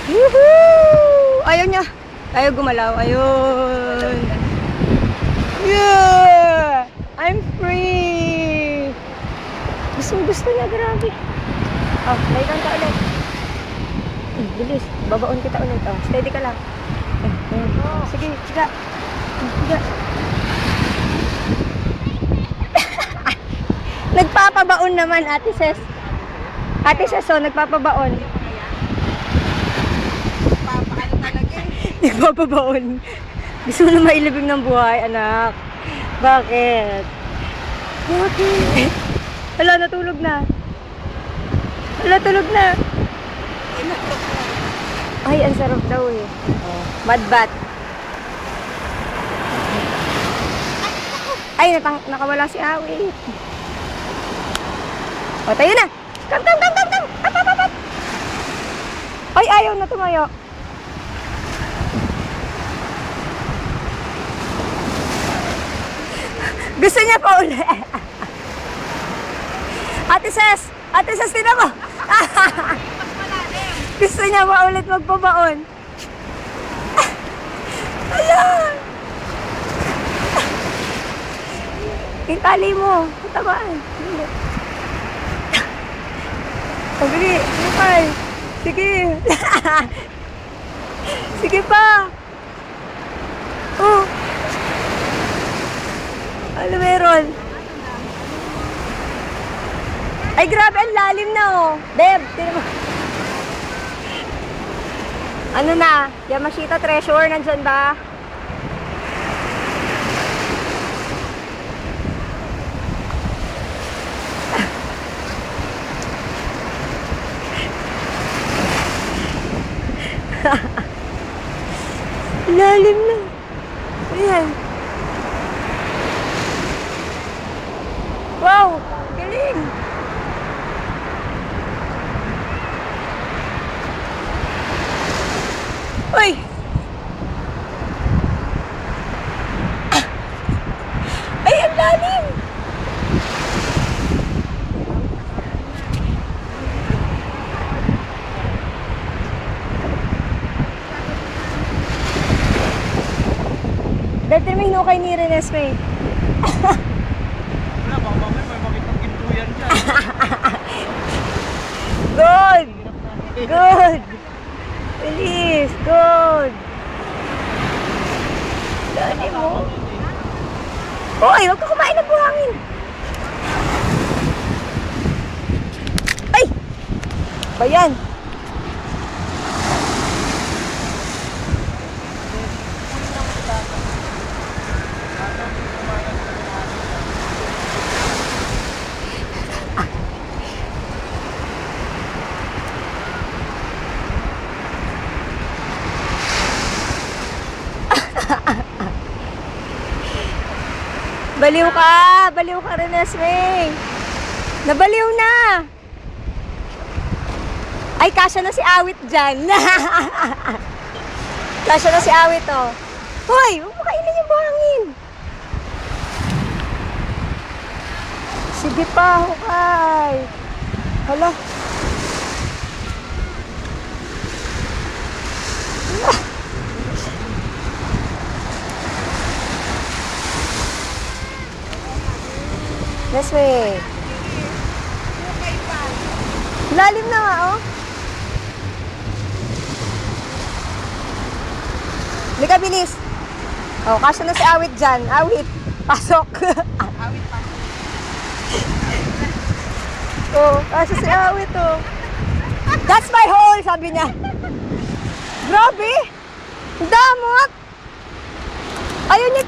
Woohoo! Ayaw niya. Ayaw gumalaw. Ayun. Yeah! I'm free! Gusto niya, grabe. Oh, laykan ka ulit. Bilis. Babaon kita ulit. Oh, steady ka lang. Sige, siga. Siga. Nagpapabaon naman, Ate Ses. Ate Ses, oh, nagpapabaon. Papaano talaga eh. Nagpapabaon. Gusto mo na mailibing ng buhay, anak. Bakit? Bakit? Hala, natulog na. Hala, tulog na. Ay, ang sarap daw eh. Oh, badbat. Ay, nakawala si Awi. O, tayo na. Come. Up. Ay, ayaw na tumayo. Gusto niya pa uli. Ate Ses, tinan mo. Gusto niya pa ulit magpabaon. Ayan. Itali mo. Tamaan. Pagli. Lipay. Sige. Sige pa. Oh. Ano meron? Ay, grabe, ang lalim na, oh. Deb, tinan mo. Ano na? Yamashita Treasure, nandyan ba? Lalim na. Ayan. Wow! Galing! Uy! Ay, ang lalim! Determine kay ni Renesme. Wala, baka mamaya may makitang gintuyan dyan. Good! Good! Bilis! Good! Dali mo. Hoy, huwag ka kumain ng buhangin. Ay! Ba yan? Baliw ka rin, Esme. Nabaliw na. Ay, kasya na si Awit dyan. Kasya na si Awit, oh. Hoy, huwag mo kainin yung buhangin. Sige pa, hukay. Hala. This way. Lalim na nga, oh. Lika, bilis. Oh, kasya na si Awit dyan. Awit, pasok. Awit pa. Oh, kasya si Awit, oh. That's my hole, sabi niya. Grabe. Damot. Ayaw niya